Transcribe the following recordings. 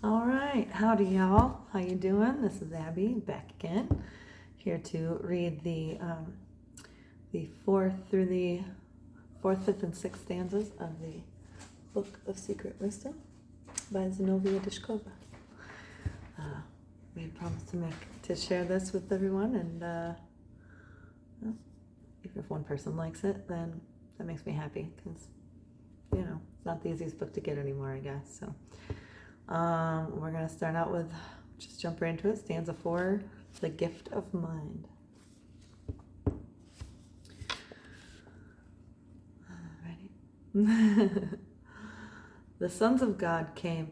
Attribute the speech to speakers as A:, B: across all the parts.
A: All right, howdy y'all. How you doing? This is Abby back again, here to read the fourth, fifth, and sixth stanzas of the Book of Secret Wisdom by Zenobia Dishkova. We had promised to share this with everyone, and well, even if one person likes it, then that makes me happy because it's not the easiest book to get anymore, I guess. So. We're going to start out with, just jump right into it, stanza 4, the gift of mind. Ready? The sons of God came.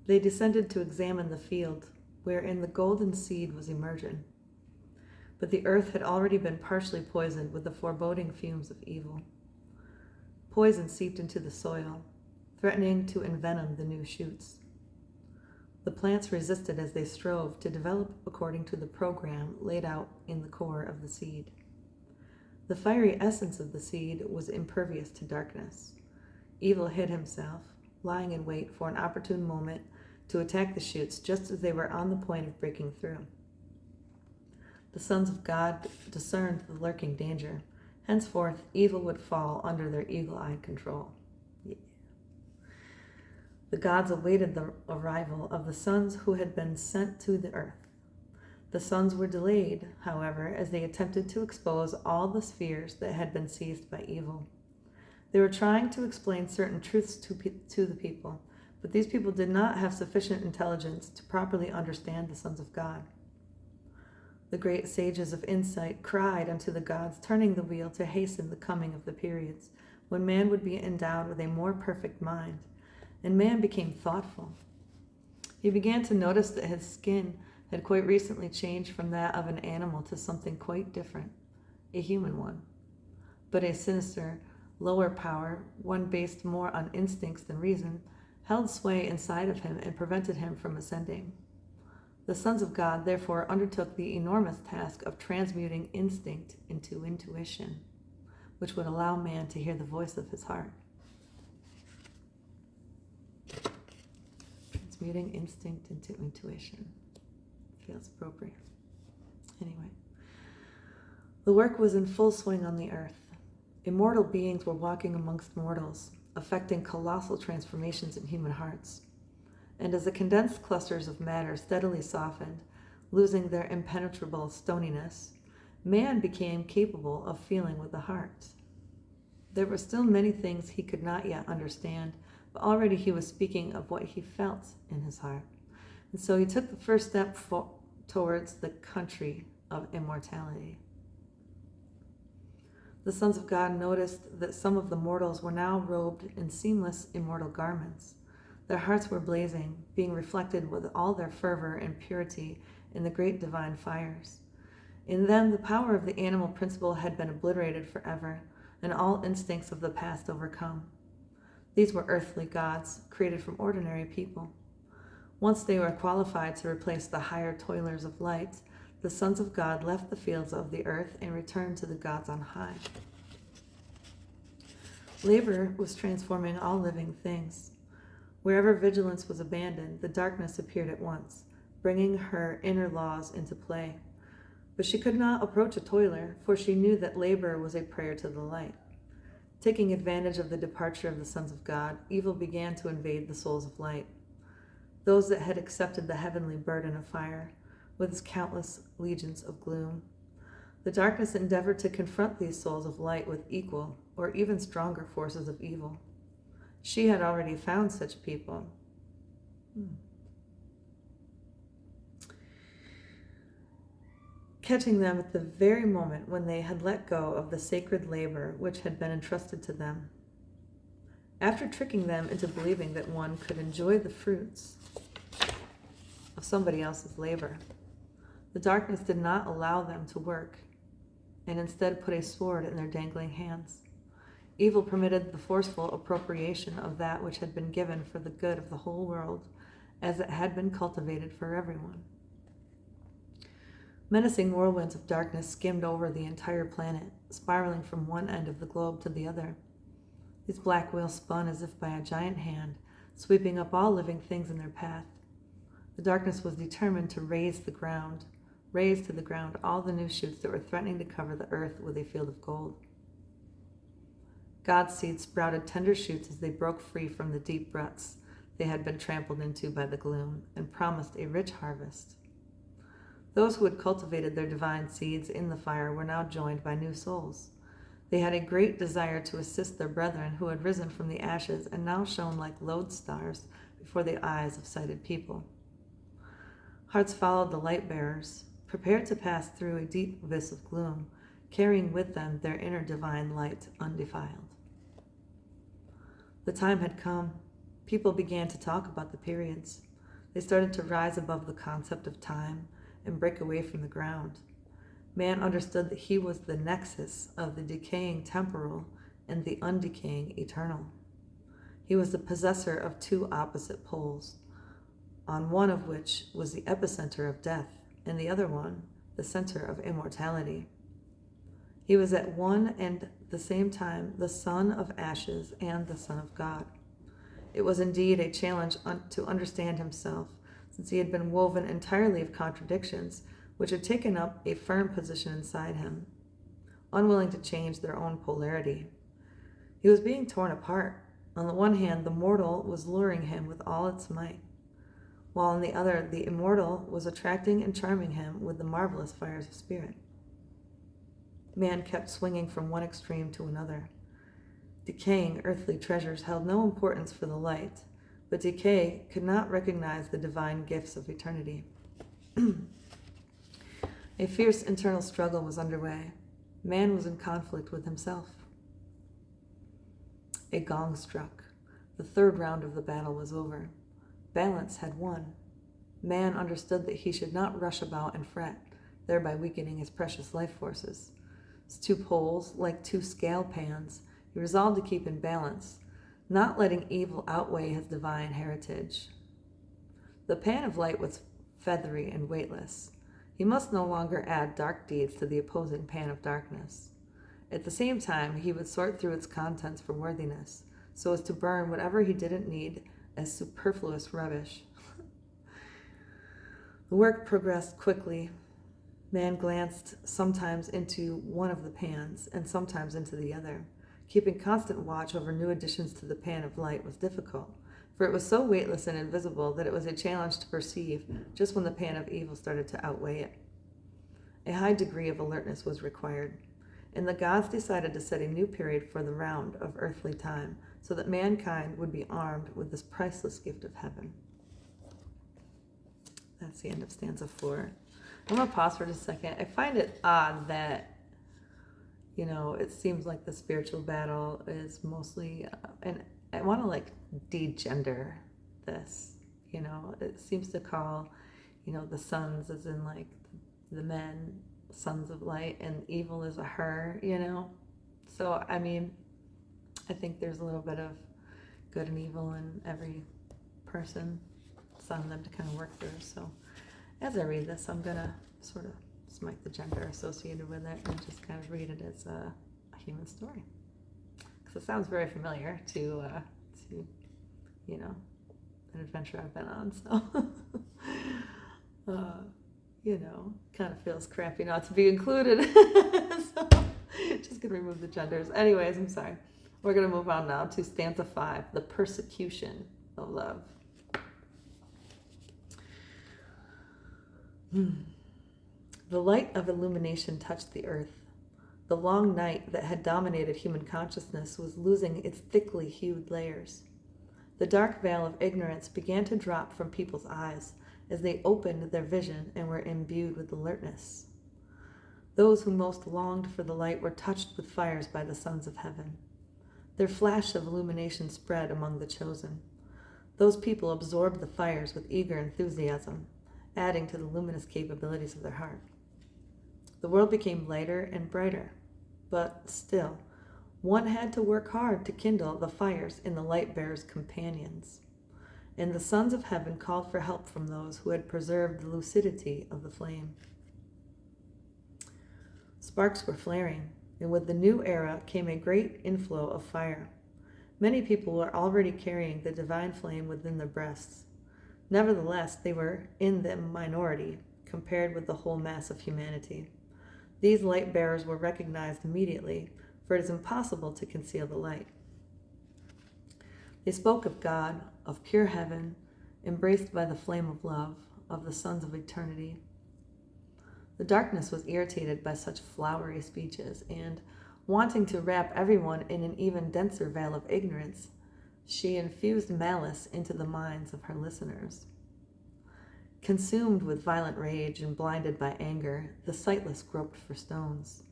A: They descended to examine the field, wherein the golden seed was emerging. But the earth had already been partially poisoned with the foreboding fumes of evil. Poison seeped into the soil, threatening to envenom the new shoots. The plants resisted as they strove to develop according to the program laid out in the core of the seed. The fiery essence of the seed was impervious to darkness. Evil hid himself, lying in wait for an opportune moment to attack the shoots just as they were on the point of breaking through. The sons of God discerned the lurking danger. Henceforth, evil would fall under their eagle-eyed control. The gods awaited the arrival of the sons who had been sent to the earth. The sons were delayed, however, as they attempted to expose all the spheres that had been seized by evil. They were trying to explain certain truths to the people, but these people did not have sufficient intelligence to properly understand the sons of God. The great sages of insight cried unto the gods, turning the wheel to hasten the coming of the periods, when man would be endowed with a more perfect mind. And man became thoughtful. He began to notice that his skin had quite recently changed from that of an animal to something quite different, a human one. But a sinister, lower power, one based more on instincts than reason, held sway inside of him and prevented him from ascending. The sons of God therefore undertook the enormous task of transmuting instinct into intuition, which would allow man to hear the voice of his heart. Transmuting instinct into intuition. Feels appropriate. Anyway, the work was in full swing on the earth. Immortal beings were walking amongst mortals, effecting colossal transformations in human hearts. And as the condensed clusters of matter steadily softened, losing their impenetrable stoniness, man became capable of feeling with the heart. There were still many things he could not yet understand, but already he was speaking of what he felt in his heart. And so he took the first step towards the country of immortality. The sons of God noticed that some of the mortals were now robed in seamless immortal garments. Their hearts were blazing, being reflected with all their fervor and purity in the great divine fires. In them, the power of the animal principle had been obliterated forever, and all instincts of the past overcome. These were earthly gods, created from ordinary people. Once they were qualified to replace the higher toilers of light, the sons of God left the fields of the earth and returned to the gods on high. Labor was transforming all living things. Wherever vigilance was abandoned, the darkness appeared at once, bringing her inner laws into play. But she could not approach a toiler, for she knew that labor was a prayer to the light. Taking advantage of the departure of the sons of God, evil began to invade the souls of light, those that had accepted the heavenly burden of fire, with its countless legions of gloom. The darkness endeavored to confront these souls of light with equal or even stronger forces of evil. She had already found such people. Catching them at the very moment when they had let go of the sacred labor which had been entrusted to them. After tricking them into believing that one could enjoy the fruits of somebody else's labor, the darkness did not allow them to work, and instead put a sword in their dangling hands. Evil permitted the forceful appropriation of that which had been given for the good of the whole world, as it had been cultivated for everyone. Menacing whirlwinds of darkness skimmed over the entire planet, spiraling from one end of the globe to the other. These black wheels spun as if by a giant hand, sweeping up all living things in their path. The darkness was determined to raze to the ground all the new shoots that were threatening to cover the earth with a field of gold. God's seed sprouted tender shoots as they broke free from the deep ruts they had been trampled into by the gloom, and promised a rich harvest. Those who had cultivated their divine seeds in the fire were now joined by new souls. They had a great desire to assist their brethren who had risen from the ashes and now shone like lodestars before the eyes of sighted people. Hearts followed the light bearers, prepared to pass through a deep abyss of gloom, carrying with them their inner divine light undefiled. The time had come. People began to talk about the periods. They started to rise above the concept of time and break away from the ground. Man understood that he was the nexus of the decaying temporal and the undecaying eternal. He was the possessor of two opposite poles, on one of which was the epicenter of death, and the other one, the center of immortality. He was at one and the same time the son of ashes and the son of God. It was indeed a challenge to understand himself, since he had been woven entirely of contradictions, which had taken up a firm position inside him, unwilling to change their own polarity. He was being torn apart. On the one hand, the mortal was luring him with all its might, while on the other, the immortal was attracting and charming him with the marvelous fires of spirit. Man kept swinging from one extreme to another. Decaying earthly treasures held no importance for the light, but decay could not recognize the divine gifts of eternity. A fierce internal struggle was underway. Man was in conflict with himself. A gong struck. The third round of the battle was over. Balance had won. Man understood that he should not rush about and fret, thereby weakening his precious life forces. His two poles, like two scale pans, he resolved to keep in balance, not letting evil outweigh his divine heritage. The pan of light was feathery and weightless. He must no longer add dark deeds to the opposing pan of darkness. At the same time, he would sort through its contents for worthiness, so as to burn whatever he didn't need as superfluous rubbish. The work progressed quickly. Man glanced sometimes into one of the pans and sometimes into the other. Keeping constant watch over new additions to the pan of light was difficult, for it was so weightless and invisible that it was a challenge to perceive just when the pan of evil started to outweigh it. A high degree of alertness was required, and the gods decided to set a new period for the round of earthly time, so that mankind would be armed with this priceless gift of heaven. That's the end of stanza 4. I'm going to pause for just a second. I find it odd that, it seems like the spiritual battle is mostly, and I want to degender this, it seems to call, the sons as in the men, sons of light, and evil is a her, So, I think there's a little bit of good and evil in every person, some of them to kind of work through. So as I read this, I'm going to sort of smite the gender associated with it and just kind of read it as a human story. Because it sounds very familiar to an adventure I've been on. So, kind of feels crappy not to be included. So just going to remove the genders. Anyways, I'm sorry. We're going to move on now to stanza 5, the persecution of love. The light of illumination touched the earth. The long night that had dominated human consciousness was losing its thickly hued layers. The dark veil of ignorance began to drop from people's eyes as they opened their vision and were imbued with alertness. Those who most longed for the light were touched with fires by the sons of heaven. Their flash of illumination spread among the chosen. Those people absorbed the fires with eager enthusiasm, adding to the luminous capabilities of their heart. The world became lighter and brighter, but still, one had to work hard to kindle the fires in the light bearers' companions, and the sons of heaven called for help from those who had preserved the lucidity of the flame. Sparks were flaring, and with the new era came a great inflow of fire. Many people were already carrying the divine flame within their breasts. Nevertheless, they were in the minority compared with the whole mass of humanity. These light bearers were recognized immediately, for it is impossible to conceal the light. They spoke of God, of pure heaven, embraced by the flame of love, of the sons of eternity. The darkness was irritated by such flowery speeches, and, wanting to wrap everyone in an even denser veil of ignorance, she infused malice into the minds of her listeners. Consumed with violent rage and blinded by anger, the sightless groped for stones.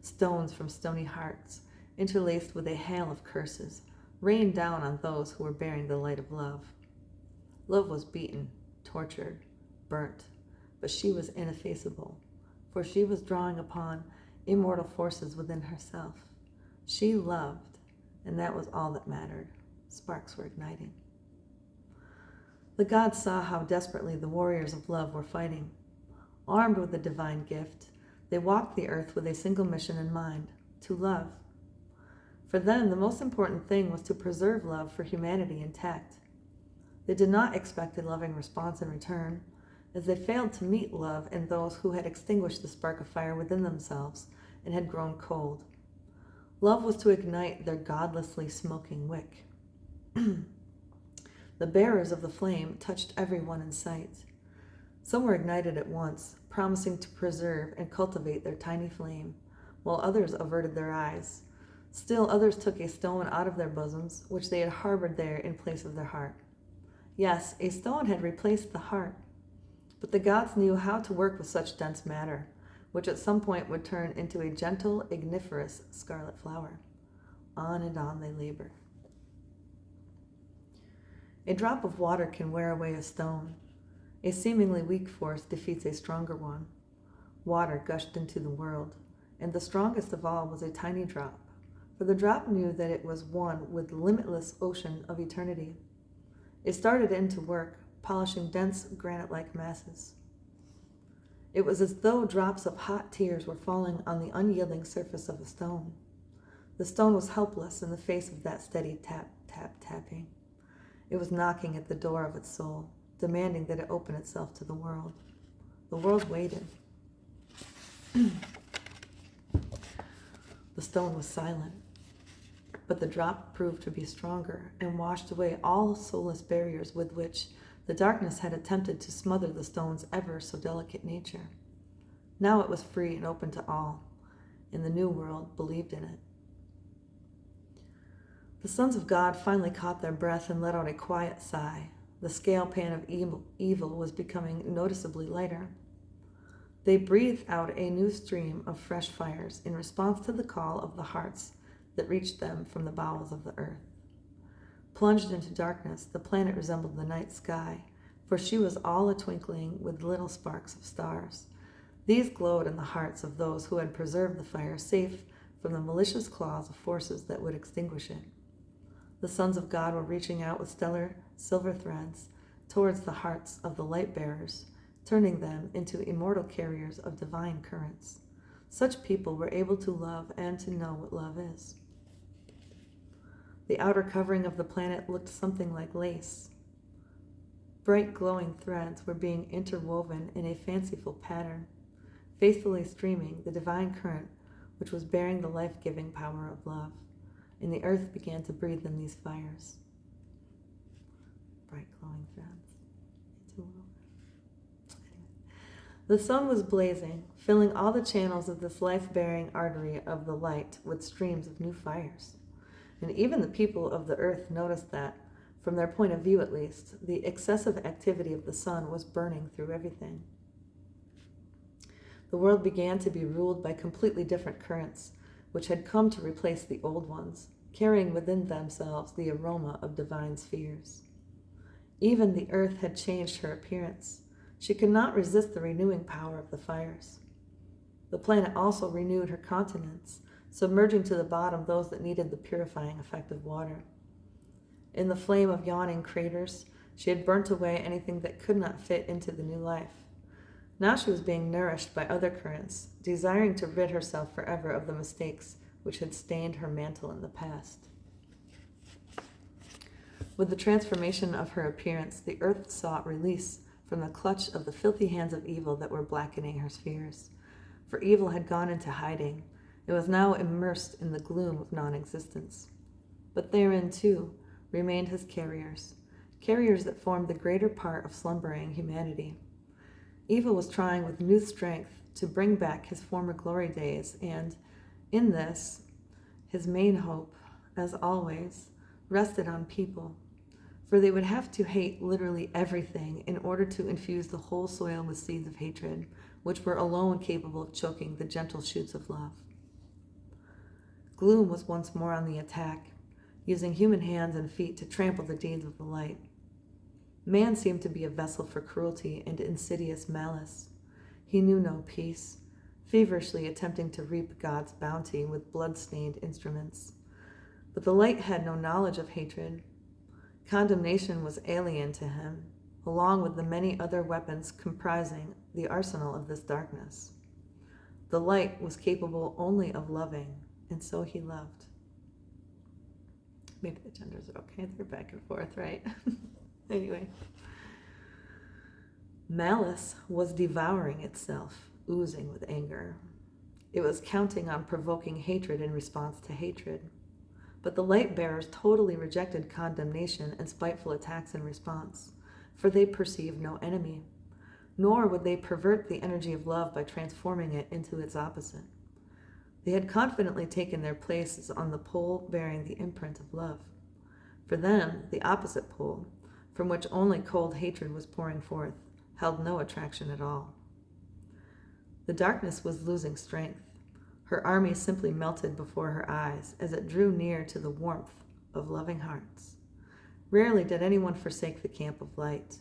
A: Stones from stony hearts, interlaced with a hail of curses, rained down on those who were bearing the light of love. Love was beaten, tortured, burnt, but she was ineffaceable, for she was drawing upon immortal forces within herself. She loved, and that was all that mattered. Sparks were igniting. The gods saw how desperately the warriors of love were fighting. Armed with the divine gift, they walked the earth with a single mission in mind: to love. For them, the most important thing was to preserve love for humanity intact. They did not expect a loving response in return, as they failed to meet love in those who had extinguished the spark of fire within themselves and had grown cold. Love was to ignite their godlessly smoking wick. The bearers of the flame touched everyone in sight. Some were ignited at once, promising to preserve and cultivate their tiny flame, while others averted their eyes. Still others took a stone out of their bosoms, which they had harbored there in place of their heart. Yes, a stone had replaced the heart, but the gods knew how to work with such dense matter, which at some point would turn into a gentle, igniferous scarlet flower. On and on they labored. A drop of water can wear away a stone. A seemingly weak force defeats a stronger one. Water gushed into the world, and the strongest of all was a tiny drop, for the drop knew that it was one with the limitless ocean of eternity. It started into work, polishing dense granite-like masses. It was as though drops of hot tears were falling on the unyielding surface of a stone. The stone was helpless in the face of that steady tap, tap, tapping. It was knocking at the door of its soul, demanding that it open itself to the world. The world waited. The stone was silent, but the drop proved to be stronger and washed away all soulless barriers with which the darkness had attempted to smother the stone's ever so delicate nature. Now it was free and open to all, and the new world believed in it. The sons of God finally caught their breath and let out a quiet sigh. The scale pan of evil was becoming noticeably lighter. They breathed out a new stream of fresh fires in response to the call of the hearts that reached them from the bowels of the earth. Plunged into darkness, the planet resembled the night sky, for she was all a-twinkling with little sparks of stars. These glowed in the hearts of those who had preserved the fire safe from the malicious claws of forces that would extinguish it. The sons of God were reaching out with stellar silver threads towards the hearts of the light bearers, turning them into immortal carriers of divine currents. Such people were able to love and to know what love is. The outer covering of the planet looked something like lace. Bright glowing threads were being interwoven in a fanciful pattern, faithfully streaming the divine current which was bearing the life-giving power of love. And the earth began to breathe in these fires. Bright glowing threads. The sun was blazing, filling all the channels of this life-bearing artery of the light with streams of new fires. And even the people of the earth noticed that, from their point of view at least, the excessive activity of the sun was burning through everything. The world began to be ruled by completely different currents, which had come to replace the old ones, carrying within themselves the aroma of divine spheres. Even the earth had changed her appearance. She could not resist the renewing power of the fires. The planet also renewed her continents, submerging to the bottom those that needed the purifying effect of water. In the flame of yawning craters, she had burnt away anything that could not fit into the new life. Now she was being nourished by other currents, desiring to rid herself forever of the mistakes which had stained her mantle in the past. With the transformation of her appearance, the earth sought release from the clutch of the filthy hands of evil that were blackening her spheres. For evil had gone into hiding. It was now immersed in the gloom of non-existence. But therein, too, remained his carriers that formed the greater part of slumbering humanity. Evil was trying with new strength to bring back his former glory days, and in this, his main hope, as always, rested on people, for they would have to hate literally everything in order to infuse the whole soil with seeds of hatred, which were alone capable of choking the gentle shoots of love. Gloom was once more on the attack, using human hands and feet to trample the deeds of the light. Man seemed to be a vessel for cruelty and insidious malice. He knew no peace, feverishly attempting to reap God's bounty with blood-stained instruments. But the light had no knowledge of hatred. Condemnation was alien to him, along with the many other weapons comprising the arsenal of this darkness. The light was capable only of loving, and so he loved. Maybe the genders are okay, they're back and forth, right? Anyway. Malice was devouring itself, oozing with anger. It was counting on provoking hatred in response to hatred. But the light bearers totally rejected condemnation and spiteful attacks in response, for they perceived no enemy, nor would they pervert the energy of love by transforming it into its opposite. They had confidently taken their places on the pole bearing the imprint of love. For them, the opposite pole, from which only cold hatred was pouring forth, held no attraction at all. The darkness was losing strength. Her army simply melted before her eyes as it drew near to the warmth of loving hearts. Rarely did anyone forsake the camp of light.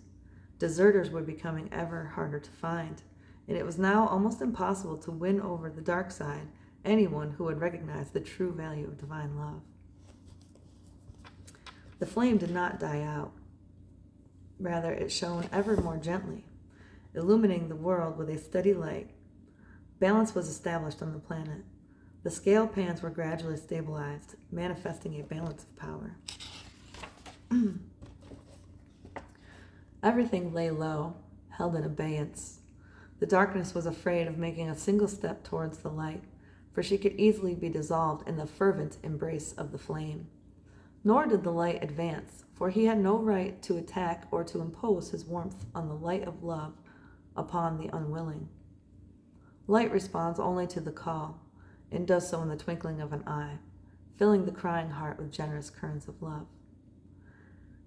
A: Deserters were becoming ever harder to find, and it was now almost impossible to win over the dark side anyone who would recognize the true value of divine love. The flame did not die out. Rather, it shone ever more gently, illumining the world with a steady light. Balance was established on the planet. The scale pans were gradually stabilized, manifesting a balance of power. Everything lay low, held in abeyance. The darkness was afraid of making a single step towards the light, for she could easily be dissolved in the fervent embrace of the flame. Nor did the light advance, for he had no right to attack or to impose his warmth on the light of love upon the unwilling. Light responds only to the call, and does so in the twinkling of an eye, filling the crying heart with generous currents of love.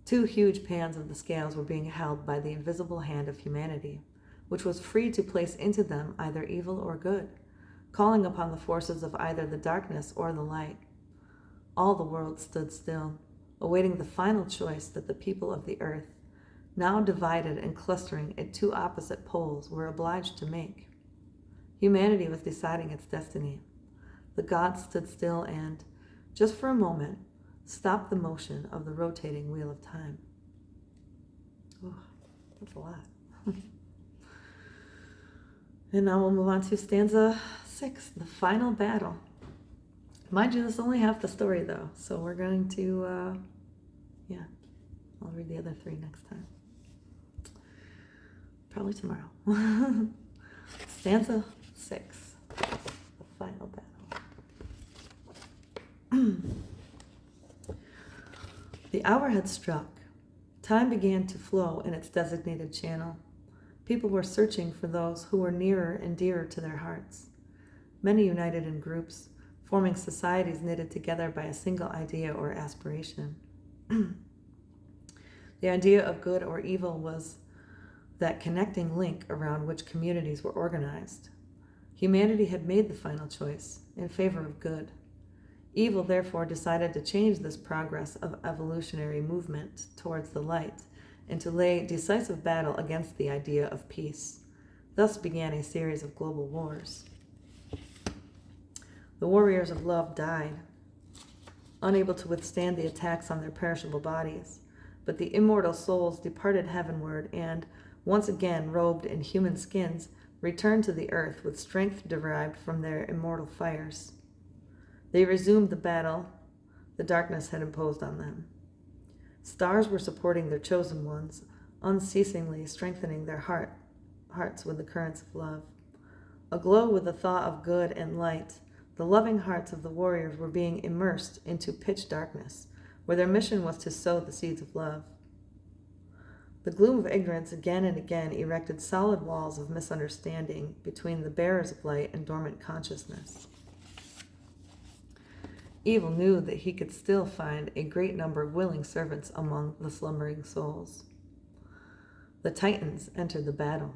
A: Two huge pans of the scales were being held by the invisible hand of humanity, which was free to place into them either evil or good, calling upon the forces of either the darkness or the light. All the world stood still, awaiting the final choice that the people of the earth, now divided and clustering at two opposite poles, were obliged to make. Humanity was deciding its destiny. The gods stood still and, just for a moment, stopped the motion of the rotating wheel of time. Oh, that's a lot. And now we'll move on to stanza 6, the final battle. Mind you, this is only half the story, though, so we're going to, I'll read the other 3 next time. Probably tomorrow. Stanza 6, the final battle. The hour had struck. Time began to flow in its designated channel. People were searching for those who were nearer and dearer to their hearts. Many united in groups, forming societies knitted together by a single idea or aspiration. The idea of good or evil was that connecting link around which communities were organized. Humanity had made the final choice in favor of good. Evil therefore decided to change this progress of evolutionary movement towards the light and to lay decisive battle against the idea of peace. Thus began a series of global wars. The warriors of love died, unable to withstand the attacks on their perishable bodies, but the immortal souls departed heavenward and, once again robed in human skins, returned to the earth with strength derived from their immortal fires. They resumed the battle the darkness had imposed on them. Stars were supporting their chosen ones, unceasingly strengthening their hearts with the currents of love. Aglow with the thought of good and light, the loving hearts of the warriors were being immersed into pitch darkness, where their mission was to sow the seeds of love. The gloom of ignorance again and again erected solid walls of misunderstanding between the bearers of light and dormant consciousness. Evil knew that he could still find a great number of willing servants among the slumbering souls. The Titans entered the battle.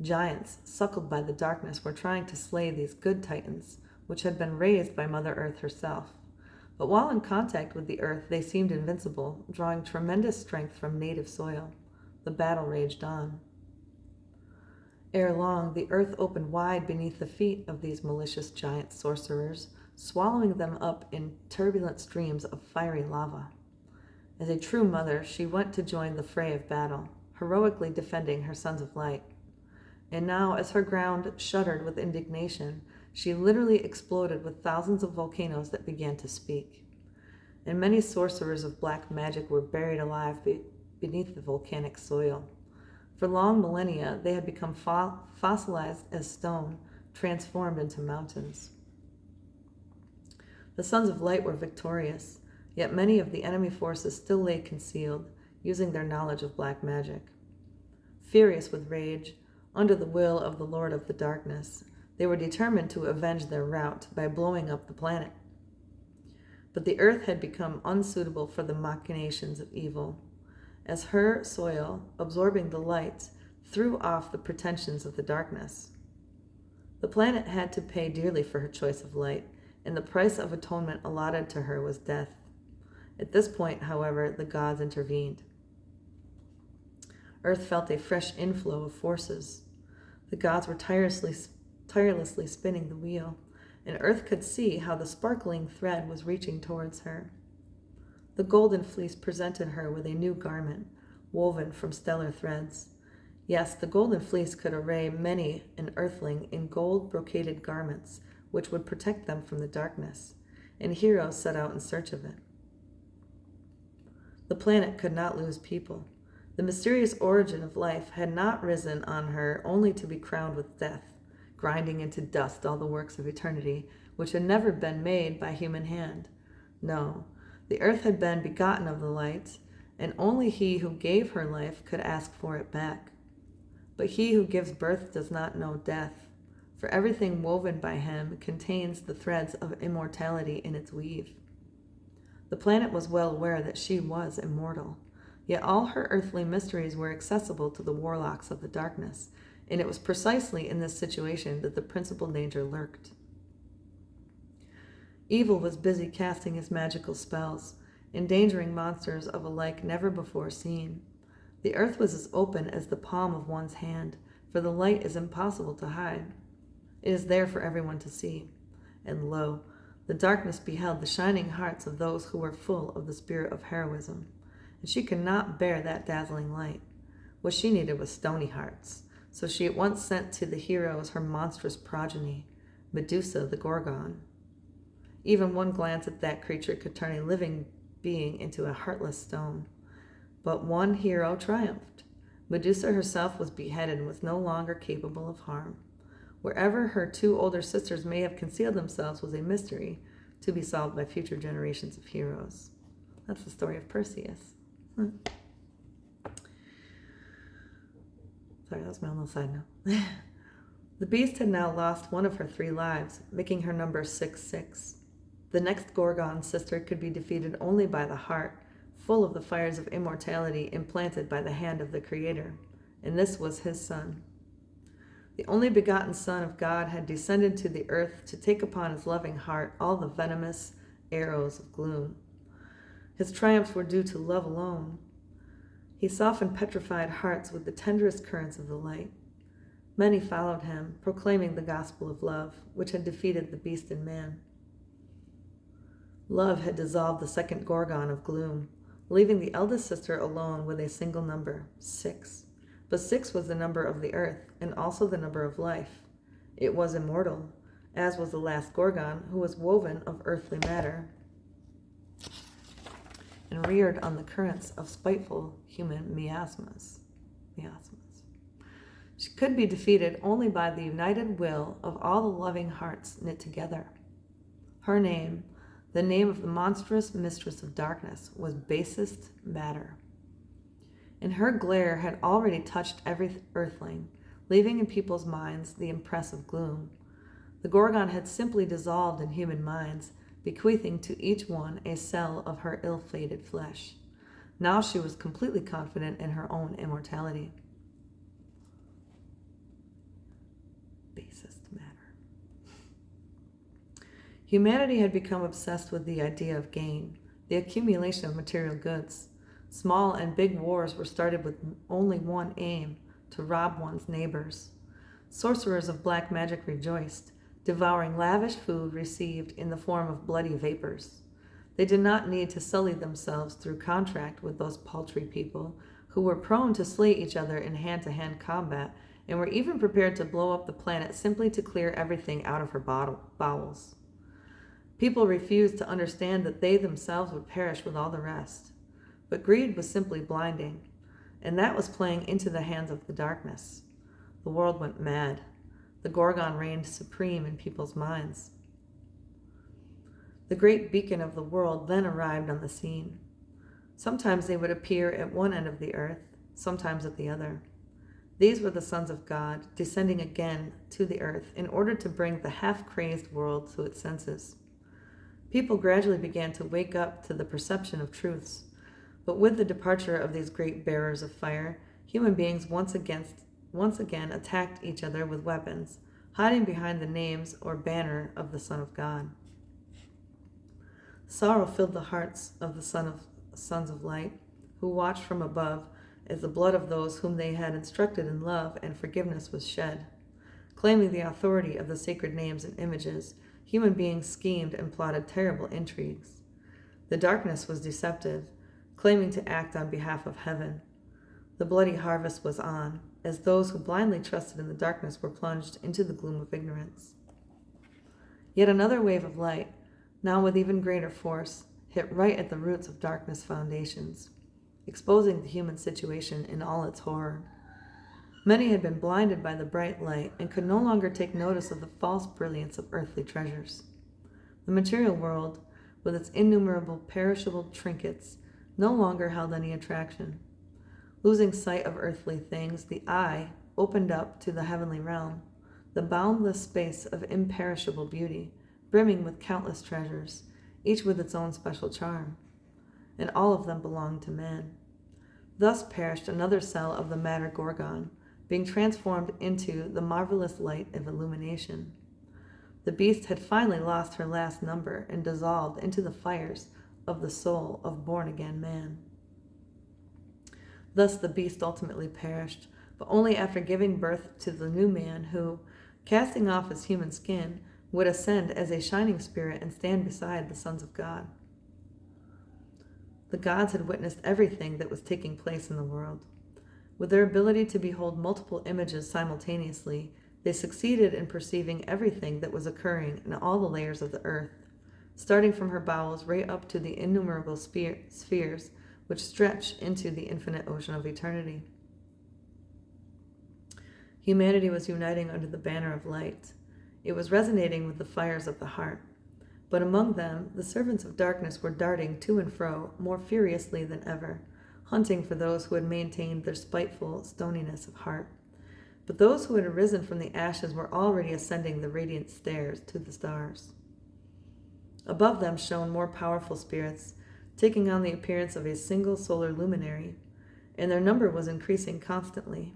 A: Giants, suckled by the darkness, were trying to slay these good Titans, which had been raised by Mother Earth herself. But while in contact with the earth, they seemed invincible, drawing tremendous strength from native soil. The battle raged on. Ere long, the earth opened wide beneath the feet of these malicious giant sorcerers, swallowing them up in turbulent streams of fiery lava. As a true mother, she went to join the fray of battle, heroically defending her sons of light. And now, as her ground shuddered with indignation, she literally exploded with thousands of volcanoes that began to speak. And many sorcerers of black magic were buried alive beneath the volcanic soil. For long millennia, they had become fossilized as stone, transformed into mountains. The Sons of Light were victorious, yet many of the enemy forces still lay concealed, using their knowledge of black magic. Furious with rage, under the will of the Lord of the Darkness, they were determined to avenge their rout by blowing up the planet. But the earth had become unsuitable for the machinations of evil, as her soil, absorbing the light, threw off the pretensions of the darkness. The planet had to pay dearly for her choice of light, and the price of atonement allotted to her was death. At this point, however, the gods intervened. Earth felt a fresh inflow of forces. The gods were tirelessly spinning the wheel, and Earth could see how the sparkling thread was reaching towards her. The golden fleece presented her with a new garment, woven from stellar threads. Yes, the golden fleece could array many an earthling in gold brocaded garments, which would protect them from the darkness, and heroes set out in search of it. The planet could not lose people. The mysterious origin of life had not risen on her only to be crowned with death, grinding into dust all the works of eternity, which had never been made by human hand. No, the earth had been begotten of the light, and only he who gave her life could ask for it back. But he who gives birth does not know death, for everything woven by him contains the threads of immortality in its weave. The planet was well aware that she was immortal, yet all her earthly mysteries were accessible to the warlocks of the darkness, and it was precisely in this situation that the principal danger lurked. Evil was busy casting his magical spells, endangering monsters of a like never before seen. The earth was as open as the palm of one's hand, for the light is impossible to hide. It is there for everyone to see. And lo, the darkness beheld the shining hearts of those who were full of the spirit of heroism, and she could not bear that dazzling light. What she needed was stony hearts, so she at once sent to the heroes her monstrous progeny, Medusa the Gorgon. Even one glance at that creature could turn a living being into a heartless stone. But one hero triumphed. Medusa herself was beheaded and was no longer capable of harm. Wherever her two older sisters may have concealed themselves was a mystery to be solved by future generations of heroes. That's the story of Perseus. Sorry, that was my own little side note. The beast had now lost one of her 3 lives, making her number 66. The next Gorgon sister could be defeated only by the heart, full of the fires of immortality implanted by the hand of the Creator, and this was his son. The only begotten Son of God had descended to the earth to take upon his loving heart all the venomous arrows of gloom. His triumphs were due to love alone. He softened petrified hearts with the tenderest currents of the light. Many followed him, proclaiming the gospel of love, which had defeated the beast in man. Love had dissolved the second Gorgon of gloom, leaving the eldest sister alone with a single number, 6. But 6 was the number of the earth, and also the number of life. It was immortal, as was the last Gorgon, who was woven of earthly matter. and reared on the currents of spiteful human miasmas. She could be defeated only by the united will of all the loving hearts knit together. Her name, the name of the monstrous mistress of darkness, was basest matter. And her glare had already touched every earthling, leaving in people's minds the impress of gloom. The Gorgon had simply dissolved in human minds, bequeathing to each one a cell of her ill-fated flesh. Now she was completely confident in her own immortality. Basest matter. Humanity had become obsessed with the idea of gain, the accumulation of material goods. Small and big wars were started with only one aim, to rob one's neighbors. Sorcerers of black magic rejoiced, devouring lavish food received in the form of bloody vapors. They did not need to sully themselves through contract with those paltry people who were prone to slay each other in hand-to-hand combat and were even prepared to blow up the planet simply to clear everything out of her bowels. People refused to understand that they themselves would perish with all the rest. But greed was simply blinding, and that was playing into the hands of the darkness. The world went mad. The Gorgon reigned supreme in people's minds. The great beacon of the world then arrived on the scene. Sometimes they would appear at one end of the earth, sometimes at the other. These were the sons of God, descending again to the earth in order to bring the half-crazed world to its senses. People gradually began to wake up to the perception of truths, but with the departure of these great bearers of fire, human beings once again attacked each other with weapons, hiding behind the names or banner of the Son of God. Sorrow filled the hearts of the sons of light, who watched from above as the blood of those whom they had instructed in love and forgiveness was shed. Claiming the authority of the sacred names and images, human beings schemed and plotted terrible intrigues. The darkness was deceptive, claiming to act on behalf of heaven. The bloody harvest was on, as those who blindly trusted in the darkness were plunged into the gloom of ignorance. Yet another wave of light, now with even greater force, hit right at the roots of darkness' foundations, exposing the human situation in all its horror. Many had been blinded by the bright light and could no longer take notice of the false brilliance of earthly treasures. The material world, with its innumerable perishable trinkets, no longer held any attraction. Losing sight of earthly things, the eye opened up to the heavenly realm, the boundless space of imperishable beauty, brimming with countless treasures, each with its own special charm, and all of them belonged to man. Thus perished another cell of the matter Gorgon, being transformed into the marvelous light of illumination. The beast had finally lost her last number and dissolved into the fires of the soul of born-again man. Thus the beast ultimately perished, but only after giving birth to the new man who, casting off his human skin, would ascend as a shining spirit and stand beside the sons of God. The gods had witnessed everything that was taking place in the world. With their ability to behold multiple images simultaneously, they succeeded in perceiving everything that was occurring in all the layers of the earth, starting from her bowels right up to the innumerable spheres which stretch into the infinite ocean of eternity. Humanity was uniting under the banner of light. It was resonating with the fires of the heart. But among them, the servants of darkness were darting to and fro more furiously than ever, hunting for those who had maintained their spiteful stoniness of heart. But those who had arisen from the ashes were already ascending the radiant stairs to the stars. Above them shone more powerful spirits, taking on the appearance of a single solar luminary, and their number was increasing constantly.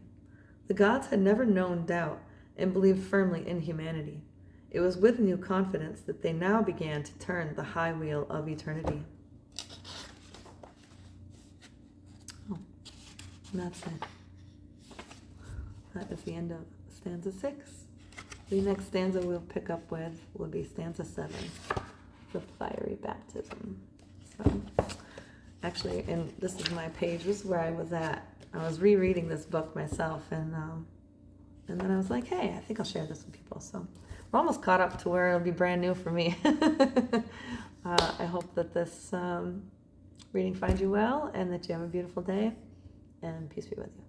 A: The gods had never known doubt and believed firmly in humanity. It was with new confidence that they now began to turn the high wheel of eternity. Oh, and that's it. That is the end of stanza 6. The next stanza we'll pick up with will be stanza 7, the fiery baptism. So, actually, and this is my page. This is where I was at. I was rereading this book myself, and then I was like, hey, I think I'll share this with people. So we're almost caught up to where it'll be brand new for me. I hope that this reading finds you well, and that you have a beautiful day, and peace be with you.